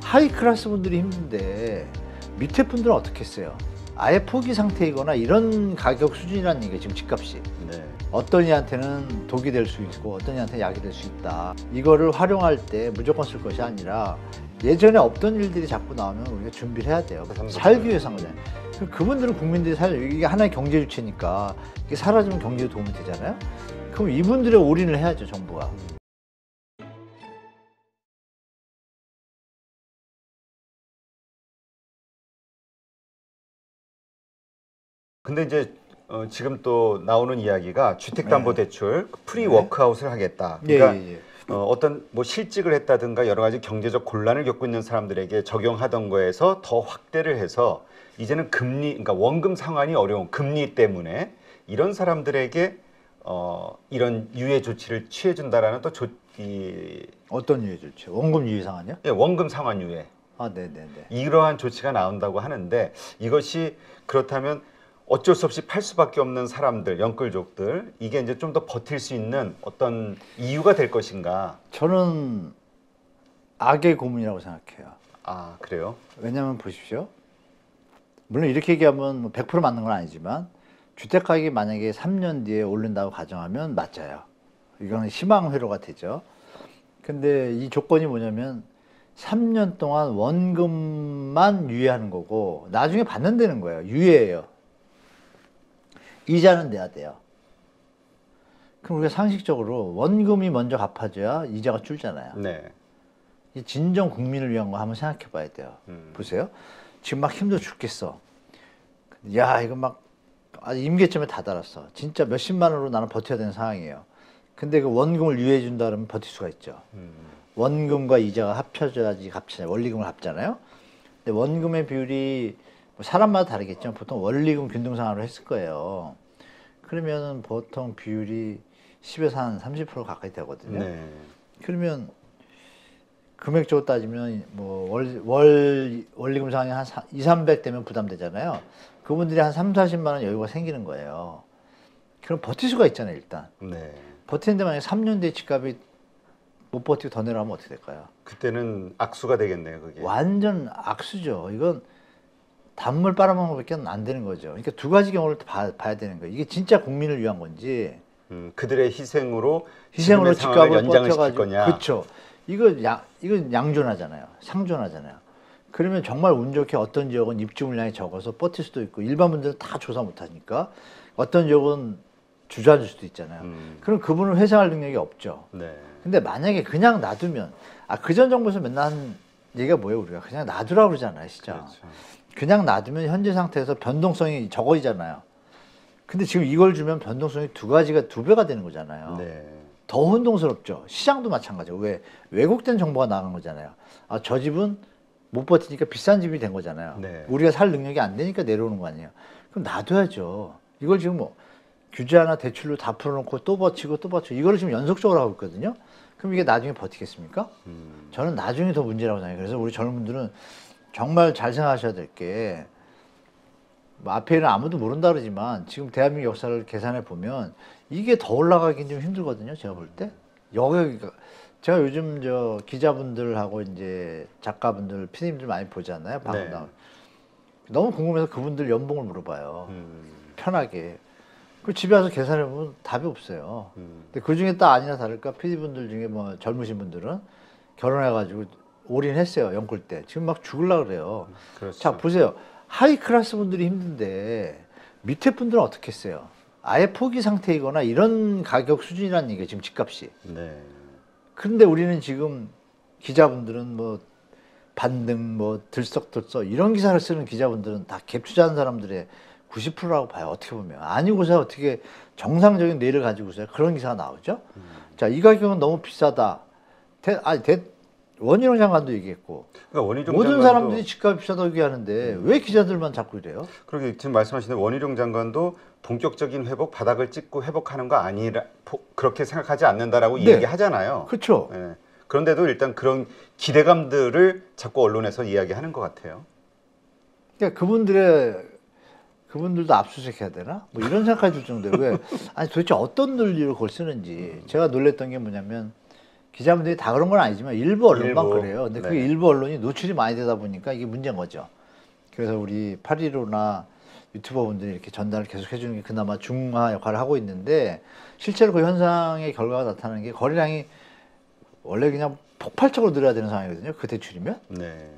하이 클래스 분들이 힘든데 밑에 분들은 어떻게 했어요? 아예 포기 상태이거나 이런 가격 수준이라는 얘기예요. 지금 집값이. 네. 어떤 이한테는 독이 될 수 있고 어떤 이한테는 약이 될 수 있다. 이거를 활용할 때 무조건 쓸 것이 아니라 예전에 없던 일들이 자꾸 나오면 우리가 준비를 해야 돼요. 살기 위해서 한 거잖아요. 그분들은 국민들이 이게 하나의 경제 주체니까 이게 사라지면 경제에 도움이 되잖아요. 그럼 이분들의 올인을 해야죠, 정부가. 근데 이제 지금 또 나오는 이야기가 주택담보대출 프리 워크아웃을 하겠다. 그러니까 어떤 뭐 실직을 했다든가 여러 가지 경제적 곤란을 겪고 있는 사람들에게 적용하던 거에서 더 확대를 해서 이제는 금리, 그러니까 원금 상환이 어려운 금리 때문에 이런 사람들에게 이런 유예 조치를 취해준다라는 또 어떤 유예 조치? 원금 유예 상환이요? 예, 원금 상환 유예. 아, 네네네. 이러한 조치가 나온다고 하는데 이것이 그렇다면 어쩔 수 없이 팔 수밖에 없는 사람들, 영끌족들, 이게 이제 좀 더 버틸 수 있는 어떤 이유가 될 것인가? 저는 악의 고문이라고 생각해요. 아, 그래요? 왜냐하면 보십시오. 물론 이렇게 얘기하면 100% 맞는 건 아니지만 주택가격이 만약에 3년 뒤에 오른다고 가정하면 맞아요. 이거는 희망 회로가 되죠. 근데 이 조건이 뭐냐면 3년 동안 원금만 유예하는 거고 나중에 받는다는 거예요. 유예예요. 이자는 내야 돼요. 그럼 우리가 상식적으로 원금이 먼저 갚아줘야 이자가 줄잖아요. 네. 이 진정 국민을 위한 거 한번 생각해 봐야 돼요. 보세요. 지금 막 힘들어 죽겠어. 야, 이거 막 아직 임계점에 다다랐어. 진짜 몇십만 원으로 나는 버텨야 되는 상황이에요. 근데 그 원금을 유예해 준다 그러면 버틸 수가 있죠. 원금과 이자가 합쳐져야지 갚잖아요. 원리금을 갚잖아요. 근데 원금의 비율이 뭐 사람마다 다르겠지만 보통 원리금 균등상환으로 했을 거예요. 그러면은 보통 비율이 10에서 한 30% 가까이 되거든요. 네. 그러면 금액적으로 따지면 뭐 원리금 상환이 한 2, 300 되면 부담되잖아요. 그분들이 한 3, 40만 원 여유가 생기는 거예요. 그럼 버틸 수가 있잖아요, 일단. 네. 버티는데 만약에 3년 뒤에 집값이 못 버티고 더 내려가면 어떻게 될까요? 그때는 악수가 되겠네요, 그게. 완전 악수죠. 이건 단물 빨아먹는 것밖에 안 되는 거죠. 그러니까 두 가지 경우를 봐야 되는 거예요. 이게 진짜 국민을 위한 건지 그들의 희생으로 집값을 연장을 시킬 버텨가지고 거냐. 그렇죠. 이건 양존하잖아요. 상존하잖아요. 그러면 정말 운 좋게 어떤 지역은 입주 물량이 적어서 버틸 수도 있고 일반 분들은 다 조사 못하니까 어떤 지역은 주저앉을 수도 있잖아요. 그럼 그분은 회생할 능력이 없죠. 네. 근데 만약에 그냥 놔두면 그전 정부에서 맨날 한 얘기가 뭐예요? 우리가 그냥 놔두라고 그러잖아요. 진짜. 그렇죠. 그냥 놔두면 현재 상태에서 변동성이 적어지잖아요. 근데 지금 이걸 주면 변동성이 두 배가 되는 거잖아요. 네. 더 혼동스럽죠. 시장도 마찬가지고. 왜? 왜곡된 정보가 나간 거잖아요. 저 집은 못 버티니까 비싼 집이 된 거잖아요. 네. 우리가 살 능력이 안 되니까 내려오는 거 아니에요. 그럼 놔둬야죠. 이걸 지금 뭐 규제 하나 대출로 다 풀어놓고 또 버티고 또 버티고 이거를 지금 연속적으로 하고 있거든요. 그럼 이게 나중에 버티겠습니까? 저는 나중에 더 문제라고 생각해요. 그래서 우리 젊은 분들은 정말 잘 생각하셔야 될 게 뭐 앞에는 아무도 모른다 그러지만 지금 대한민국 역사를 계산해 보면 이게 더 올라가긴 좀 힘들거든요. 제가 볼 때. 제가 요즘 저 기자분들하고 이제 작가분들, PD님들 많이 보잖아요. 방송 네. 나올. 너무 궁금해서 그분들 연봉을 물어봐요. 편하게. 그 집에 와서 계산해 보면 답이 없어요. 근데 그 중에 딱 아니나 다를까 PD분들 중에 뭐 젊으신 분들은 결혼해가지고 올인했어요. 연끌 때. 지금 막 죽으려고 그래요. 그렇죠. 자, 보세요. 하이 클래스 분들이 힘든데 밑에 분들은 어떻게 했어요? 아예 포기 상태이거나 이런 가격 수준이라는 얘기예요. 지금 집값이. 네. 그런데 우리는 지금 기자분들은 뭐 반등 뭐 들썩들썩 이런 기사를 쓰는 기자분들은 다 갭 투자하는 사람들의 90%라고 봐요. 어떻게 보면. 아니고서 어떻게 정상적인 뇌를 가지고서 그런 기사가 나오죠? 자, 이 가격은 너무 비싸다. 원희룡 장관도 얘기했고 그러니까 원희룡 모든 장관도, 사람들이 집값이 비싸다고 얘기하는데 왜 기자들만 자꾸 이래요? 그러게 지금 말씀하신 대로 원희룡 장관도 본격적인 회복 바닥을 찍고 회복하는 거 아니라 그렇게 생각하지 않는다라고 네. 이야기하잖아요. 그렇죠. 네. 그런데도 일단 그런 기대감들을 자꾸 언론에서 이야기하는 것 같아요. 그러니까 그분들도 압수수색해야 되나? 뭐 이런 생각까지 들 정도로 왜? 아니 도대체 어떤 논리로 그걸 쓰는지 제가 놀랬던 게 뭐냐면 기자분들이 다 그런 건 아니지만 일부 언론만 일부. 그래요. 근데 네. 그게 일부 언론이 노출이 많이 되다 보니까 이게 문제인 거죠. 그래서 우리 815나 유튜버 분들이 이렇게 전달을 계속 해주는 게 그나마 중화 역할을 하고 있는데 실제로 그 현상의 결과가 나타나는 게 거래량이 원래 그냥 폭발적으로 늘어야 되는 상황이거든요. 그 대출이면. 네.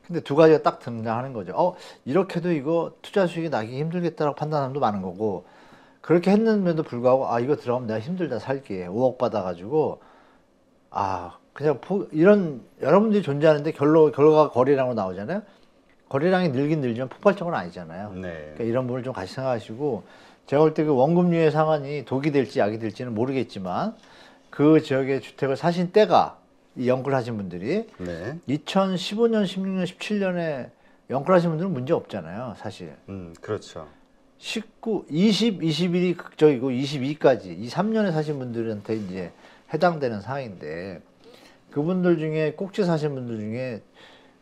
근데 두 가지가 딱 등장하는 거죠. 이렇게도 이거 투자 수익이 나기 힘들겠다라고 판단하는 사람도 많은 거고 그렇게 했는데도 불구하고 이거 들어가면 내가 힘들다 살기에 5억 받아가지고 그냥 이런 여러분들이 존재하는데 결과가 거래량으로 나오잖아요. 거래량이 늘긴 늘지만 폭발적은 아니잖아요. 네. 그러니까 이런 부분을 좀 같이 생각하시고 제가 볼 때 그 원금류의 상한이 독이 될지 약이 될지는 모르겠지만 그 지역의 주택을 사신 때가 이 영끌하신 분들이 네. 2015년, 16년, 17년에 영끌하신 분들은 문제 없잖아요, 사실. 그렇죠. 19, 20, 21이 극적이고 22까지 이 3년에 사신 분들한테 이제 해당되는 상황인데 그분들 중에 꼭지 사신 분들 중에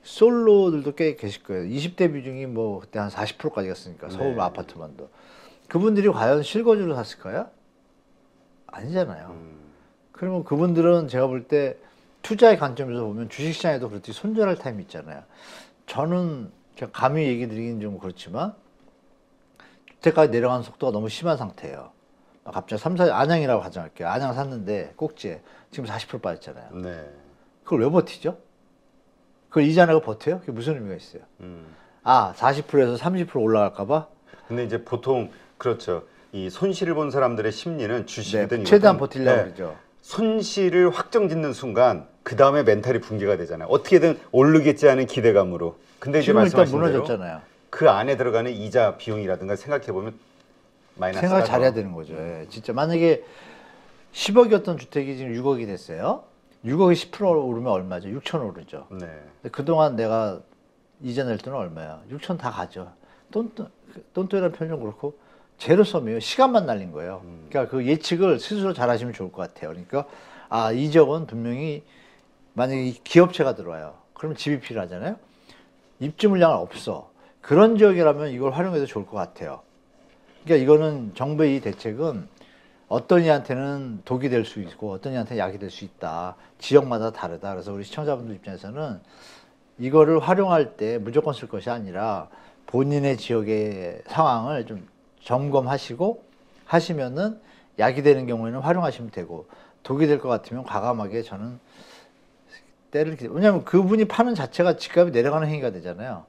솔로들도 꽤 계실 거예요. 20대 비중이 뭐 그때 한 40%까지 갔으니까 서울 네. 아파트만도. 그분들이 과연 실거주로 샀을까요? 아니잖아요. 그러면 그분들은 제가 볼 때 투자의 관점에서 보면 주식시장에도 그렇듯이 손절할 타임이 있잖아요. 저는 그냥 감히 얘기 드리긴 좀 그렇지만 주택가가 내려가는 속도가 너무 심한 상태예요. 갑자기 3, 4, 안양이라고 가정할게요. 안양 샀는데 꼭지에 지금 40% 빠졌잖아요. 네. 그걸 왜 버티죠? 그걸 이자내고 버텨요? 그게 무슨 의미가 있어요? 40%에서 30% 올라갈까봐? 근데 이제 보통 그렇죠. 이 손실을 본 사람들의 심리는 주식이든 최대한 이거든, 버티려고 그러죠. 손실을 확정짓는 순간 그 다음에 멘탈이 붕괴가 되잖아요. 어떻게든 오르겠지 하는 기대감으로. 근데 이제 지금 일단 말씀하신 대로 무너졌잖아요. 그 안에 들어가는 이자 비용이라든가 생각해 보면 마이너스가 생각을 잘해야 되는 거죠. 예, 진짜 만약에 10억이었던 주택이 지금 6억이 됐어요. 6억이 10% 오르면 얼마죠? 6천 오르죠. 네. 근데 그동안 내가 이자 낼 돈은 얼마야? 6천 다 가죠. 똔똔이라는 표현 좀 그렇고 제로섬이에요. 시간만 날린 거예요. 그러니까 그 예측을 스스로 잘 하시면 좋을 것 같아요. 그러니까 이 지역은 분명히 만약에 기업체가 들어와요. 그러면 집이 필요하잖아요. 입주 물량은 없어. 그런 지역이라면 이걸 활용해도 좋을 것 같아요. 그러니까 이거는 정부의 이 대책은 어떤 이한테는 독이 될 수 있고 어떤 이한테는 약이 될 수 있다. 지역마다 다르다. 그래서 우리 시청자분들 입장에서는 이거를 활용할 때 무조건 쓸 것이 아니라 본인의 지역의 상황을 좀 점검하시고 하시면은 약이 되는 경우에는 활용하시면 되고 독이 될 것 같으면 과감하게 저는 왜냐하면 그분이 파는 자체가 집값이 내려가는 행위가 되잖아요.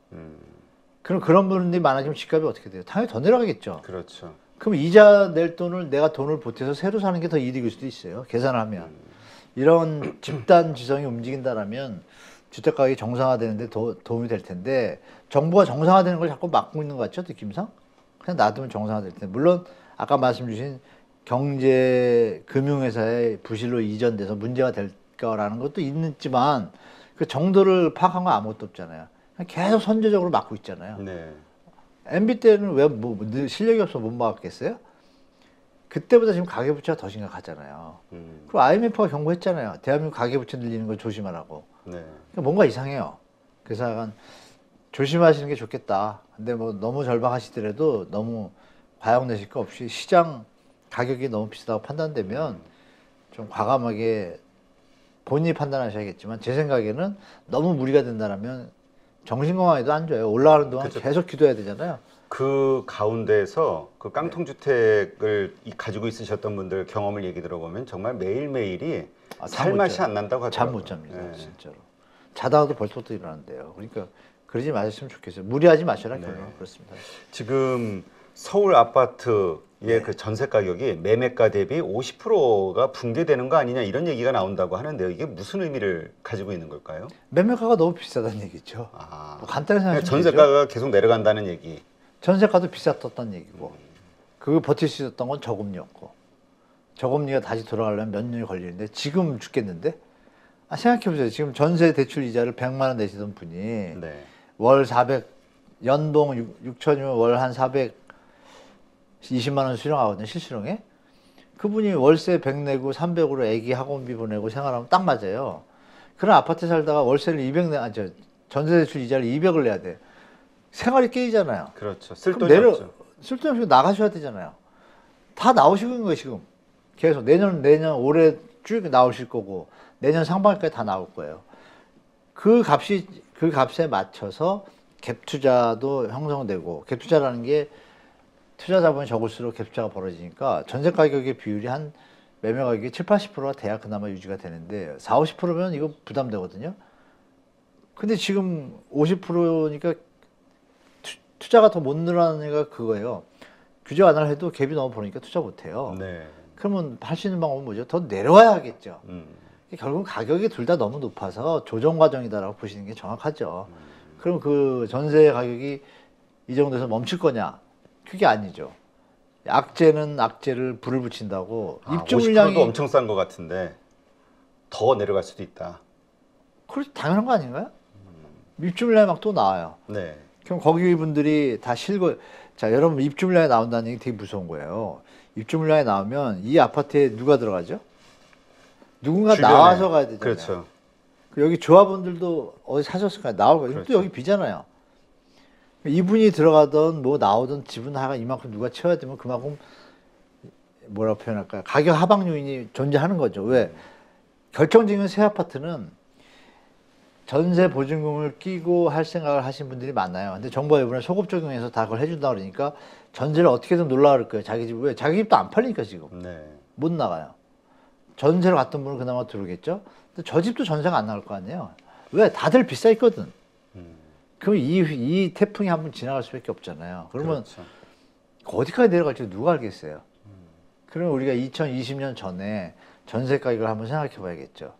그럼 그런 분들이 많아지면 집값이 어떻게 돼요? 당연히 더 내려가겠죠. 그렇죠. 그럼 이자 낼 돈을 내가 돈을 보태서 새로 사는 게 더 이득일 수도 있어요. 계산을 하면. 이런 집단 지성이 움직인다라면 주택 가격이 정상화되는데 도움이 될 텐데 정부가 정상화되는 걸 자꾸 막고 있는 것 같죠? 느낌상? 그냥 놔두면 정상화될 텐데. 물론 아까 말씀 주신 경제 금융회사의 부실로 이전돼서 문제가 될 거라는 것도 있지만 그 정도를 파악한 건 아무것도 없잖아요. 그냥 계속 선제적으로 막고 있잖아요. 네. MB 때는 왜 실력이 없어서 못 막았겠어요? 그때보다 지금 가계부채가 더 심각하잖아요. 그리고 IMF가 경고했잖아요. 대한민국 가계부채 늘리는 걸 조심하라고. 네. 그러니까 뭔가 이상해요. 그래서 약간 조심하시는 게 좋겠다. 근데 뭐 너무 절박하시더라도 너무 과욕내실 거 없이 시장 가격이 너무 비싸다고 판단되면 좀 과감하게 본인이 판단하셔야겠지만 제 생각에는 너무 무리가 된다면 정신 건강에도 안 좋아요. 올라가는 동안 그쵸. 계속 기도해야 되잖아요. 그 가운데서 그 깡통주택을 가지고 있으셨던 분들 경험을 얘기 들어보면 정말 매일매일이 살맛이 안 난다고 하더라고요. 잠 못 잡니다. 네. 진짜로. 자다가도 벌써부터 일어나는데요. 그러니까 그러지 마셨으면 좋겠어요. 무리하지 마셔라. 결론 그렇습니다. 지금 서울 아파트의 그 전세 가격이 매매가 대비 50%가 붕괴되는 거 아니냐 이런 얘기가 나온다고 하는데요. 이게 무슨 의미를 가지고 있는 걸까요? 매매가가 너무 비싸다는 얘기죠. 뭐 간단히 생각하면 전세가가 계속 내려간다는 얘기. 전세가도 비쌌었다는 얘기고 그거 버틸 수 있었던 건 저금리였고 저금리가 다시 돌아가려면 몇 년이 걸리는데 지금 죽겠는데? 생각해보세요. 지금 전세 대출 이자를 100만 원 내시던 분이 네. 월 400, 연봉 6천이면 월 한 420만 원 수령하거든요. 실수령에. 그분이 월세 100 내고 300으로 애기 학원비 보내고 생활하면 딱 맞아요. 그런 아파트 살다가 월세를 200 전세 대출 이자를 200을 내야 돼. 생활이 깨지잖아요. 그렇죠. 쓸 돈이 없죠. 쓸데없이 나가셔야 되잖아요. 다 나오시고 있는 거예요, 지금. 계속 내년 올해 쭉 나오실 거고 내년 상반기까지 다 나올 거예요. 그 값에 맞춰서 갭 투자도 형성되고, 갭 투자라는 게 투자 자본이 적을수록 갭 투자가 벌어지니까 전세 가격의 비율이 한 매매 가격이 7, 80%가 돼야 그나마 유지가 되는데 4, 50%면 이거 부담되거든요. 근데 지금 50%니까 투자가 더 못 늘어나는 애가 그거예요. 규제 완화를 해도 갭이 너무 벌으니까 투자 못 해요. 네. 그러면 할 수 있는 방법은 뭐죠? 더 내려와야 하겠죠. 결국 가격이 둘 다 너무 높아서 조정 과정이다라고 보시는 게 정확하죠. 그럼 그 전세 가격이 이 정도에서 멈출 거냐? 그게 아니죠. 악재는 악재를 불을 붙인다고 입주 50%도 물량이 엄청 싼 것 같은데 더 내려갈 수도 있다. 그렇지 당연한 거 아닌가요? 입주 물량이 막 또 나와요. 네. 그럼 거기 분들이 다 실고 자 여러분 입주 물량이 나온다는 얘기 되게 무서운 거예요. 입주 물량이 나오면 이 아파트에 누가 들어가죠? 누군가 주변에. 나와서 가야 되잖아요. 그렇죠. 여기 조합원들도 어디 사셨을 거야 나올 거예요. 그렇죠. 또 여기 비잖아요. 이분이 들어가던 뭐 나오던 집은 하가 이만큼 누가 채워야 되면 그만큼 뭐라고 표현할까요? 가격 하방 요인이 존재하는 거죠. 왜? 결정적인 새 아파트는 전세 보증금을 끼고 할 생각을 하신 분들이 많아요. 근데 정부가 이번에 소급 적용해서 다 그걸 해준다 그러니까 전세를 어떻게든 놀라 그럴 거예요. 자기 집 왜? 자기 집도 안 팔리니까 지금 네. 못 나가요. 전세로 갔던 분은 그나마 들어오겠죠. 근데 저 집도 전세가 안 나갈 거 아니에요. 왜? 다들 비싸 있거든. 그럼 이 태풍이 한번 지나갈 수밖에 없잖아요. 그러면 그렇죠. 어디까지 내려갈지 누가 알겠어요. 그러면 우리가 2020년 전에 전세 가격을 한번 생각해 봐야겠죠.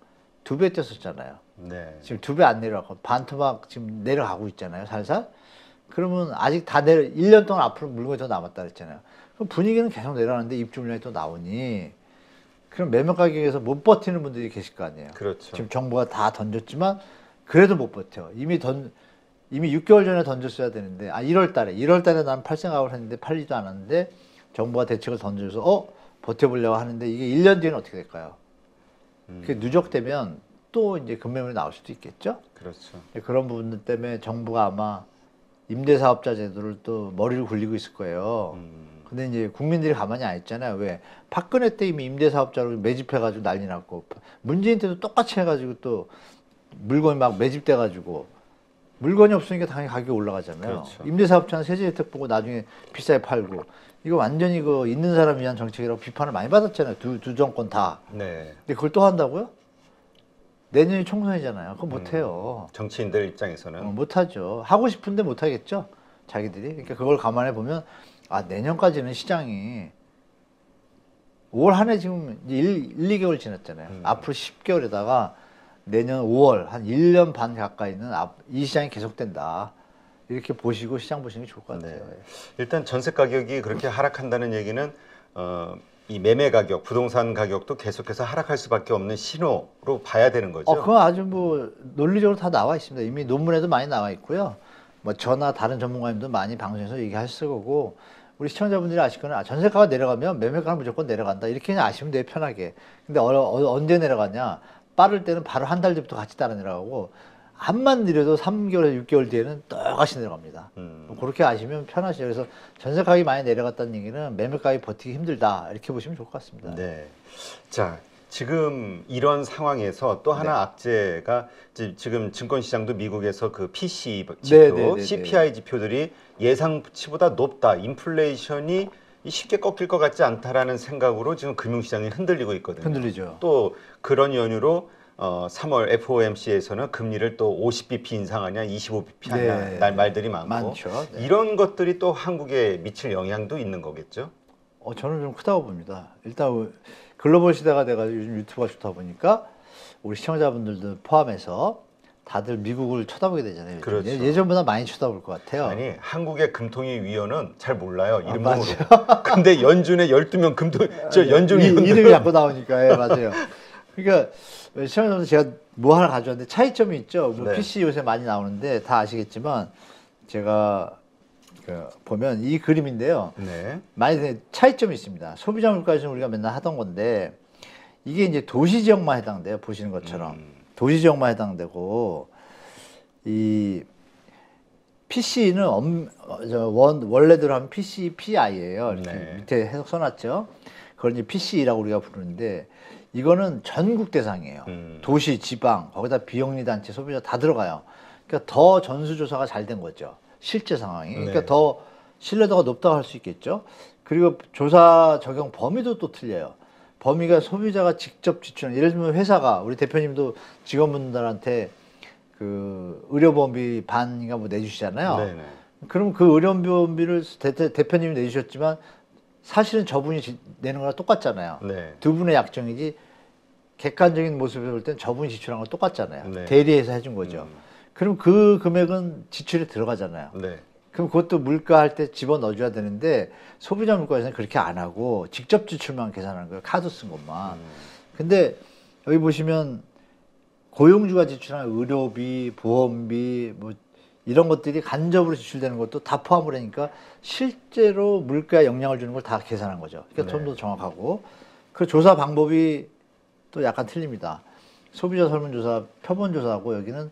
2배 뛰었었잖아요. 네. 지금 2배 안 내려가고 반토막 지금 내려가고 있잖아요. 살살. 그러면 아직 1년 동안 앞으로 물건이 더 남았다 그랬잖아요. 그럼 분위기는 계속 내려가는데 입주 물량이 또 나오니 그럼 매매 가격에서 못 버티는 분들이 계실 거 아니에요. 그렇죠. 지금 정부가 다 던졌지만 그래도 못 버텨. 이미 6개월 전에 던졌어야 되는데 1월 달에 난 팔 생각을 했는데 팔리지도 않았는데 정부가 대책을 던져서 버텨보려고 하는데 이게 1년 뒤에는 어떻게 될까요? 그게 누적되면 또 이제 급매물이 나올 수도 있겠죠. 그렇죠. 그런 부분들 때문에 정부가 아마 임대사업자 제도를 또 머리를 굴리고 있을 거예요. 근데 이제 국민들이 가만히 안 있잖아요. 왜? 박근혜 때 이미 임대사업자로 매집해가지고 난리 났고 문재인 때도 똑같이 해가지고 또 물건이 막 매집돼가지고 물건이 없으니까 당연히 가격이 올라가잖아요. 그렇죠. 임대사업자는 세제 혜택 보고 나중에 비싸게 팔고 이거 완전히 그 있는 사람 위한 정책이라고 비판을 많이 받았잖아요. 두 정권 다. 네. 근데 그걸 또 한다고요? 내년이 총선이잖아요. 그거 못해요. 정치인들 입장에서는 못하죠. 하고 싶은데 못하겠죠. 자기들이. 그러니까 그걸 감안해 보면 내년까지는 시장이 5월 한 해 지금 이제 1, 2개월 지났잖아요. 앞으로 10개월에다가 내년 5월 한 1년 반 가까이는 이 시장이 계속된다. 이렇게 보시고 시장 보시는 게 좋을 것 같아요. 네. 일단 전세 가격이 그렇게 하락한다는 얘기는 이 매매 가격, 부동산 가격도 계속해서 하락할 수밖에 없는 신호로 봐야 되는 거죠. 그건 아주 뭐 논리적으로 다 나와 있습니다. 이미 논문에도 많이 나와 있고요. 뭐 저나 다른 전문가님도 많이 방송에서 얘기하실 거고 우리 시청자분들이 아실 거는 전세가가 내려가면 매매가는 무조건 내려간다. 이렇게 그냥 아시면 돼요, 편하게. 근데 언제 내려가냐? 빠를 때는 바로 한 달 뒤부터 같이 따라 내려가고 한만 느려도 3개월에서 6개월 뒤에는 똑같이 내려갑니다. 그렇게 아시면 편하시죠. 그래서 전세 가격이 많이 내려갔다는 얘기는 매매 가격이 버티기 힘들다. 이렇게 보시면 좋을 것 같습니다. 네. 자, 지금 이런 상황에서 또 하나 악재가 지금 증권시장도 미국에서 그 PC 지표, CPI 지표들이 예상치보다 높다. 인플레이션이 쉽게 꺾일 것 같지 않다라는 생각으로 지금 금융시장이 흔들리고 있거든요. 흔들리죠. 또 그런 연유로 3월 FOMC에서는 금리를 또 50bp 인상하냐, 25bp 하냐 날 말들이 많죠. 네. 이런 것들이 또 한국에 미칠 영향도 있는 거겠죠? 저는 좀 크다고 봅니다. 일단 글로벌 시대가 돼가지고 요즘 유튜브가 좋다 보니까 우리 시청자분들도 포함해서 다들 미국을 쳐다보게 되잖아요. 그렇죠. 예전보다 많이 쳐다볼 것 같아요. 아니 한국의 금통위 위원은 잘 몰라요. 이름으로. 근데 연준에 12명 연준 위원 이름이 자꾸 나오니까 맞아요. 그러니까 시청자분들 제가 뭐 하나 가져왔는데 차이점이 있죠. 뭐 PC 요새 많이 나오는데 다 아시겠지만 제가 보면 이 그림인데요. 많이 차이점이 있습니다. 소비자 물가에서는 우리가 맨날 하던 건데 이게 이제 도시 지역만 해당돼요. 보시는 것처럼. 도시 지역만 해당되고 이 PC는 원래대로 하면 PCPI예요. 이렇게 밑에 해석 써놨죠. 그걸 이제 PC라고 우리가 부르는데 이거는 전국 대상이에요. 도시, 지방, 거기다 비영리 단체, 소비자 다 들어가요. 그러니까 더 전수조사가 잘 된 거죠. 실제 상황이. 그러니까 네. 더 신뢰도가 높다고 할 수 있겠죠. 그리고 조사 적용 범위도 또 틀려요. 범위가 소비자가 직접 지출한, 예를 들면 회사가, 우리 대표님도 직원분들한테 그 의료보험비 반인가 뭐 내주시잖아요. 네네. 그럼 그 의료보험비를 대표님이 내주셨지만 사실은 저분이 내는 거랑 똑같잖아요. 네. 두 분의 약정이지 객관적인 모습을 볼 땐 저분이 지출한 거 똑같잖아요. 네. 대리해서 해준 거죠. 그럼 그 금액은 지출에 들어가잖아요. 네. 그럼 그것도 물가할 때 집어넣어줘야 되는데 소비자 물가에서는 그렇게 안 하고 직접 지출만 계산하는 거예요. 카드 쓴 것만. 근데 여기 보시면 고용주가 지출하는 의료비, 보험비 뭐 이런 것들이 간접으로 지출되는 것도 다 포함을 하니까 실제로 물가에 영향을 주는 걸 다 계산한 거죠. 그러니까 좀 더 정확하고. 그 조사 방법이 또 약간 틀립니다. 소비자 설문조사, 표본조사하고 여기는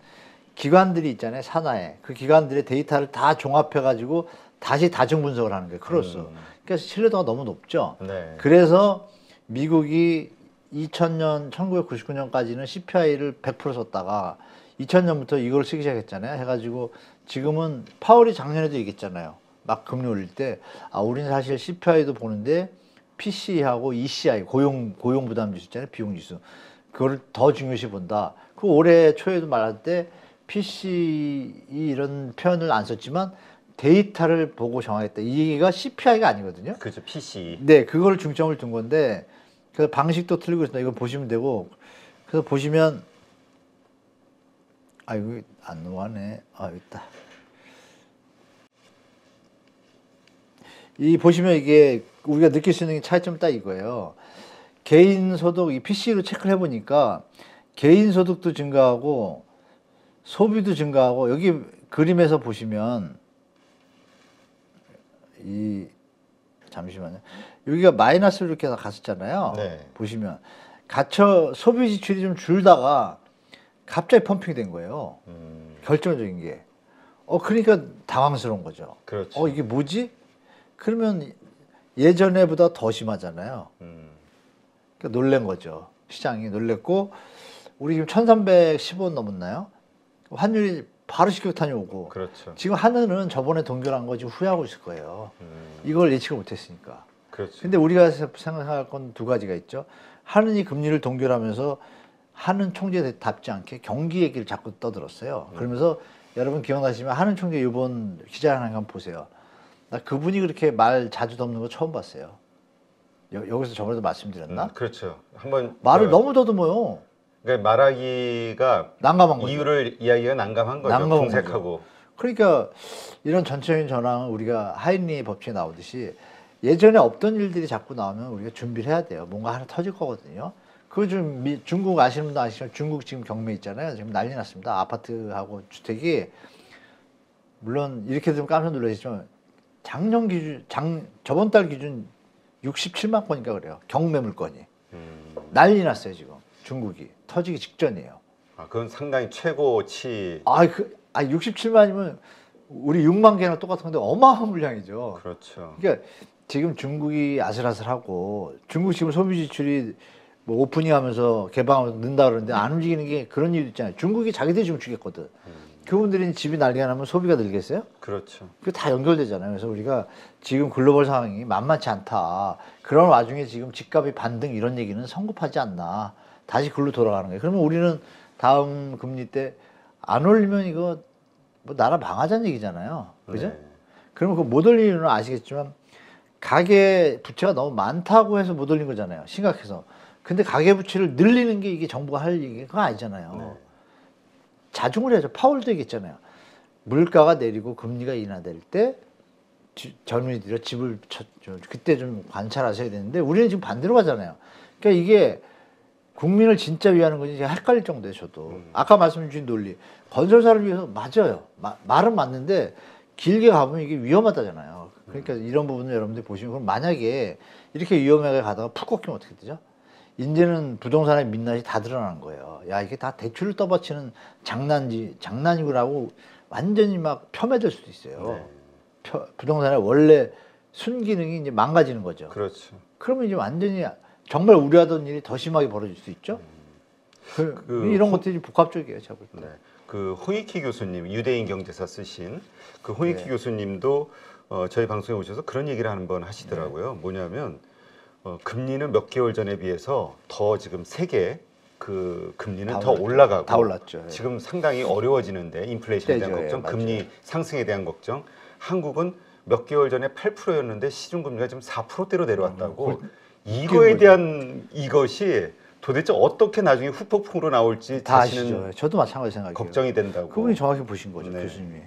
기관들이 있잖아요. 산하에. 그 기관들의 데이터를 다 종합해가지고 다시 다중 분석을 하는 거예요. 크로스. 그러니까 신뢰도가 너무 높죠. 네. 그래서 미국이 2000년, 1999년까지는 CPI를 100% 썼다가 2000년부터 이걸 쓰기 시작했잖아요. 해가지고 지금은 파월이 작년에도 얘기했잖아요. 막 금리 올릴 때, 아, 우리는 사실 CPI도 보는데 PC하고 ECI, 고용 부담 지수 있잖아요. 비용 지수. 그걸 더 중요시 본다. 그 올해 초에도 말할 때 PC 이런 표현을 안 썼지만 데이터를 보고 정하겠다. 이게 CPI가 아니거든요. 그죠. PC. 네, 그걸 중점을 둔 건데, 그래서 방식도 틀리고 있습니다. 이거 보시면 되고, 그래서 보시면, 아, 이거 안 넘어가네. 아, 여기 있다. 이 보시면 이게 우리가 느낄 수 있는 차이점은 딱 이거예요. 개인 소득, 이 PC로 체크를 해보니까 개인 소득도 증가하고 소비도 증가하고, 여기 그림에서 보시면 잠시만요. 여기가 마이너스로 이렇게 갔었잖아요. 네. 보시면 소비 지출이 좀 줄다가 갑자기 펌핑이 된 거예요. 결정적인 게. 그러니까 당황스러운 거죠. 그렇죠. 이게 뭐지? 그러면 예전에보다 더 심하잖아요. 그러니까 놀란 거죠. 시장이 놀랬고, 우리 지금 1310원 넘었나요? 환율이 바로 직격탄이 오고. 그렇죠. 지금 하늘은 저번에 동결한 거 지금 후회하고 있을 거예요. 이걸 예측을 못했으니까. 그렇죠. 근데 우리가 생각할 건 두 가지가 있죠. 하느니 금리를 동결하면서 하는 총재답지 않게 경기 얘기를 자꾸 떠들었어요. 그러면서 여러분 기억나시면 하는 총재 이번 기자회견 한번 보세요. 나 그분이 그렇게 말 자주 덮는 거 처음 봤어요. 여기서 저번에도 말씀드렸나? 그렇죠. 한번 말을 너무 더듬어요. 그러니까 말하기가 난감한 거죠. 이유를 이야기가 난감한 거죠. 난감한 궁색하고. 그러니까 이런 전체적인 전황은 우리가 하인리의 법칙에 나오듯이 예전에 없던 일들이 자꾸 나오면 우리가 준비를 해야 돼요. 뭔가 하나 터질 거거든요. 그 좀 중국 아시는 분도 아시지만 중국 지금 경매 있잖아요. 지금 난리 났습니다. 아파트하고 주택이 물론 이렇게 되면 깜짝 놀라시지만 작년 기준 저번 달 기준 67만 건인가 그래요. 경매 물건이 난리 났어요 지금. 중국이 터지기 직전이에요. 그건 상당히 최고치. 67만이면 우리 6만 개나 똑같은 건데 어마어마한 물량이죠. 그렇죠. 그러니까 지금 중국이 아슬아슬하고, 중국 지금 소비 지출이 뭐 오프닝하면서 개방하면서 는다 그러는데 안 움직이는 게 그런 이유 있잖아요. 중국이 자기들이 지금 죽겠거든. 그분들이 집이 난리가 나면 소비가 늘겠어요? 그렇죠. 그게 다 연결되잖아요. 그래서 우리가 지금 글로벌 상황이 만만치 않다. 그런 와중에 지금 집값이 반등 이런 얘기는 성급하지 않나. 다시 글로 돌아가는 거예요. 그러면 우리는 다음 금리 때 안 올리면 이거 뭐 나라 망하자는 얘기잖아요. 그죠? 네. 그러면 그 못 올리는 이유는 아시겠지만 가계 부채가 너무 많다고 해서 못 올린 거잖아요. 심각해서. 근데 가계 부채를 늘리는 게 이게 정부가 할 얘기가 아니잖아요. 네. 자중을 해야죠. 파월도 얘기했잖아요. 물가가 내리고 금리가 인하될 때 젊은이들이 집을 그때 좀 관찰하셔야 되는데 우리는 지금 반대로 가잖아요. 그러니까 이게 국민을 진짜 위하는 건지 제가 헷갈릴 정도예요. 저도. 아까 말씀 주신 논리. 건설사를 위해서 맞아요. 말은 맞는데 길게 가보면 이게 위험하다잖아요. 그러니까 이런 부분을 여러분들이 보시면, 그럼 만약에 이렇게 위험하게 가다가 푹 꺾이면 어떻게 되죠? 이제는 부동산의 민낯이 다 드러나는 거예요. 야, 이게 다 대출을 떠받치는 장난이구라고 완전히 막 폄훼될 수도 있어요. 부동산의 원래 순기능이 이제 망가지는 거죠. 그렇죠. 그러면 이제 완전히 정말 우려하던 일이 더 심하게 벌어질 수 있죠. 이런 것들이 복합적이에요, 제가 볼 때. 네. 그 홍익희 교수님, 유대인 경제사 쓰신 그 홍익희 네. 교수님도 저희 방송에 오셔서 그런 얘기를 한 번 하시더라고요. 뭐냐면 금리는 몇 개월 전에 비해서 더 지금 세계 그 금리는 다 더 올랐죠. 올라가고 다 올랐죠. 예. 지금 상당히 어려워지는데 인플레이션에 대한 때죠. 걱정, 예, 맞아요. 금리 상승에 대한 걱정. 한국은 몇 개월 전에 8%였는데 시중금리가 지금 4%대로 내려왔다고. 이거에 뭐죠? 대한 이것이 도대체 어떻게 나중에 후폭풍으로 나올지 다 자신은 아시죠. 저도 마찬가지 생각해요. 걱정이 된다고. 그분이 정확히 보신 거죠, 네. 교수님이.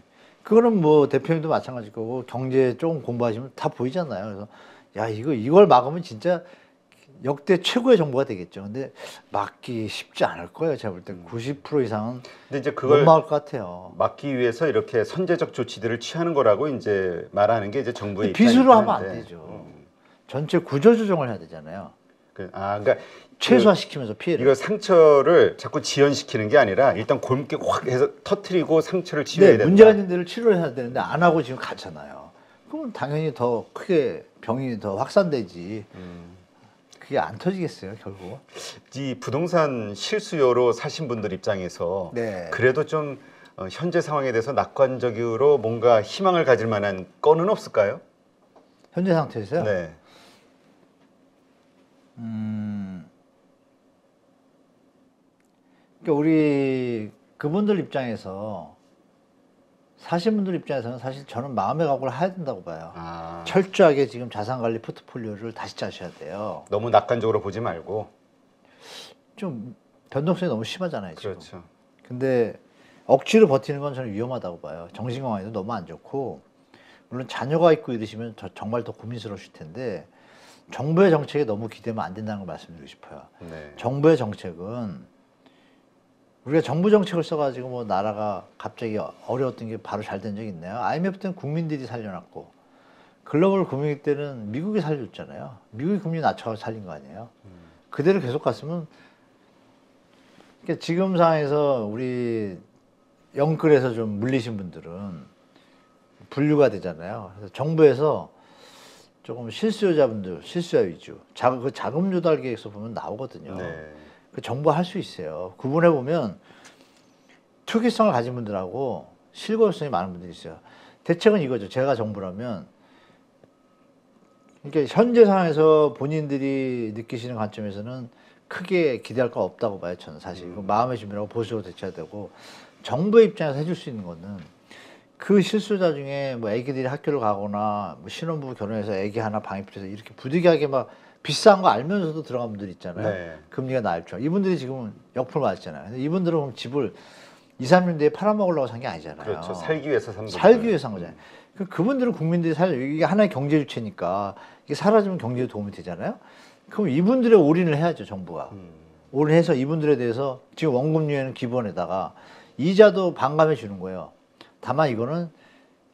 그거는 뭐 대표님도 마찬가지일 거고 경제 조금 공부하시면 다 보이잖아요. 그래서 야 이걸 막으면 진짜 역대 최고의 정부가 되겠죠. 근데 막기 쉽지 않을 거예요. 제가 볼 때 90% 이상은 근데 이제 못 그걸 막을 것 같아요. 막기 위해서 이렇게 선제적 조치들을 취하는 거라고 이제 말하는 게 이제 정부의 빚으로 입장이긴 하면 안 한데. 되죠. 전체 구조 조정을 해야 되잖아요. 그러니까 최소화시키면서 피해를. 이거 상처를 자꾸 지연시키는 게 아니라 일단 골목게 확 해서 터트리고 상처를 치료해야 네, 된다. 문제가 있는 데를 치료를 해야 되는데 안 하고 지금 갔잖아요. 그럼 당연히 더 크게 병이 더 확산되지. 그게 안 터지겠어요, 결국. 이 부동산 실수요로 사신 분들 입장에서 네. 그래도 좀 현재 상황에 대해서 낙관적으로 뭔가 희망을 가질 만한 건은 없을까요? 현재 상태에서요. 네. 그러니까 우리 그분들 입장에서 사신 분들 입장에서는 사실 저는 마음의 각오를 해야 된다고 봐요. 아, 철저하게 지금 자산관리 포트폴리오를 다시 짜셔야 돼요. 너무 낙관적으로 보지 말고. 좀 변동성이 너무 심하잖아요, 지금. 그렇죠. 근데 억지로 버티는 건 저는 위험하다고 봐요. 정신 건강에도 너무 안 좋고, 물론 자녀가 있고 이러시면 정말 더 고민스러우실 텐데, 정부의 정책에 너무 기대면 안 된다는 걸 말씀드리고 싶어요. 네. 정부의 정책은 우리가 정부 정책을 써가지고 뭐 나라가 갑자기 어려웠던 게 바로 잘 된 적이 있나요? IMF 때는 국민들이 살려놨고, 글로벌 금융위기 때는 미국이 살려줬잖아요. 미국이 금리 낮춰서 살린 거 아니에요? 그대로 계속 갔으면, 그러니까 지금 상황에서 우리 영끌에서 좀 물리신 분들은 분류가 되잖아요. 그래서 정부에서 조금 실수요자분들, 실수요 위주, 그 자금 조달 계획서 보면 나오거든요. 네. 그 정부 할 수 있어요. 구분해 보면 투기성을 가진 분들하고 실거주성이 많은 분들이 있어요. 대책은 이거죠. 제가 정부라면, 그러니까 현재 상황에서 본인들이 느끼시는 관점에서는 크게 기대할 거 없다고 봐요. 저는 사실 이거 마음의 준비라고 보수적으로 대처해야 되고, 정부의 입장에서 해줄 수 있는 거는 그 실수자 중에 뭐 애기들이 학교를 가거나 뭐 신혼부부 결혼해서 애기 하나 방에 붙여서 이렇게 부득이하게 막 비싼 거 알면서도 들어간 분들 있잖아요. 네. 금리가 낮죠. 이분들이 지금은 역풍을 맞잖아요. 근데 이분들은 그럼 집을 2, 3년 뒤에 팔아먹으려고 산 게 아니잖아요. 그렇죠. 살기 위해서 산 살기 위해서 산 거잖아요. 그분들은 국민들이 이게 하나의 경제 주체니까 이게 사라지면 경제에 도움이 되잖아요. 그럼 이분들의 올인을 해야죠, 정부가. 올인해서 이분들에 대해서 지금 원금리에는 기본에다가 이자도 반감해 주는 거예요. 다만 이거는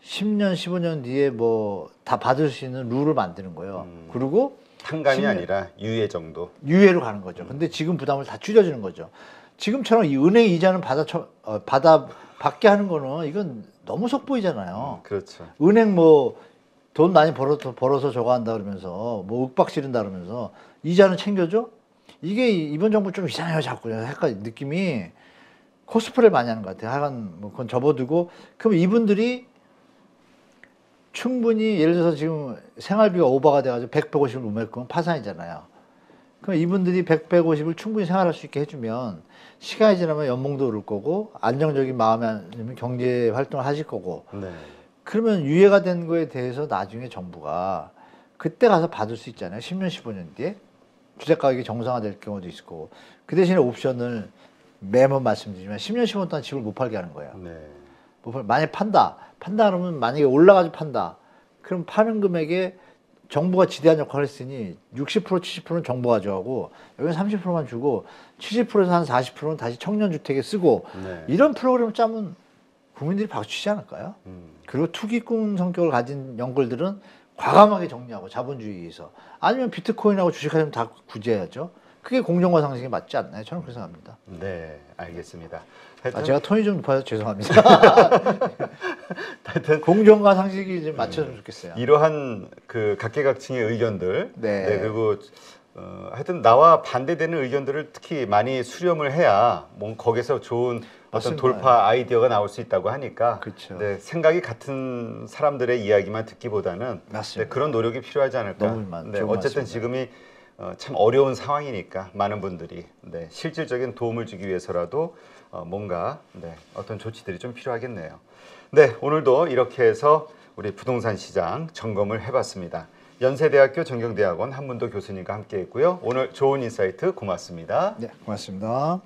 10년, 15년 뒤에 뭐 다 받을 수 있는 룰을 만드는 거예요. 그리고 한간이 10년 아니라 유예 정도. 유예로 가는 거죠. 근데 지금 부담을 다 줄여주는 거죠. 지금처럼 이 은행 이자는 받게 하는 거는 이건 너무 속보이잖아요. 그렇죠. 은행 뭐 돈 많이 벌어서 저거 한다 그러면서 뭐 윽박 지른다 그러면서 이자는 챙겨줘? 이게 이번 정부 좀 이상해요. 자꾸 약간 느낌이 코스프레를 많이 하는 것 같아요. 하여간 뭐 그건 접어두고, 그럼 이분들이 충분히 예를 들어서 지금 생활비가 오버가 돼가지고 100, 150을 못 메꾸면 파산이잖아요. 그럼 이분들이 100, 150을 충분히 생활할 수 있게 해주면 시간이 지나면 연봉도 오를 거고 안정적인 마음에 아니면 경제 활동을 하실 거고, 네. 그러면 유예가 된 거에 대해서 나중에 정부가 그때 가서 받을 수 있잖아요. 10년, 15년 뒤에 주택 가격이 정상화될 경우도 있을 거고, 그 대신에 옵션을 매번 말씀드리지만 10년, 15년 동안 집을 못 팔게 하는 거예요. 네. 만약에 판다 그러면 만약에 올라가지고 판다. 그럼 파는 금액에 정부가 지대한 역할을 했으니 60%, 70%는 정부가 가져가고 여기는 30%만 주고 70%에서 한 40%는 다시 청년주택에 쓰고, 네. 이런 프로그램을 짜면 국민들이 박수 치지 않을까요? 그리고 투기꾼 성격을 가진 영끌들은 과감하게 정리하고 자본주의에서, 아니면 비트코인하고 주식하려면 다 구제해야죠. 그게 공정과 상식에 맞지 않나요? 저는 그렇게 생각합니다. 네, 알겠습니다. 제가 톤이 좀 높아서 죄송합니다. 하여튼 공정과 상식이 좀 맞춰주면 좋겠어요. 이러한 그 각계각층의 의견들, 네. 그리고 하여튼 나와 반대되는 의견들을 특히 많이 수렴을 해야 뭐 거기서 좋은 어떤 맞습니다. 돌파 아이디어가 나올 수 있다고 하니까 그렇죠. 네, 생각이 같은 사람들의 이야기만 듣기보다는 맞습니다. 네, 그런 노력이 필요하지 않을까. 너무 네, 좋은 어쨌든 말씀입니다. 지금이 참 어려운 상황이니까 많은 분들이 네, 실질적인 도움을 주기 위해서라도 뭔가 네, 어떤 조치들이 좀 필요하겠네요. 네, 오늘도 이렇게 해서 우리 부동산 시장 점검을 해봤습니다. 연세대학교 정경대학원 한문도 교수님과 함께했고요. 오늘 좋은 인사이트 고맙습니다. 네, 고맙습니다.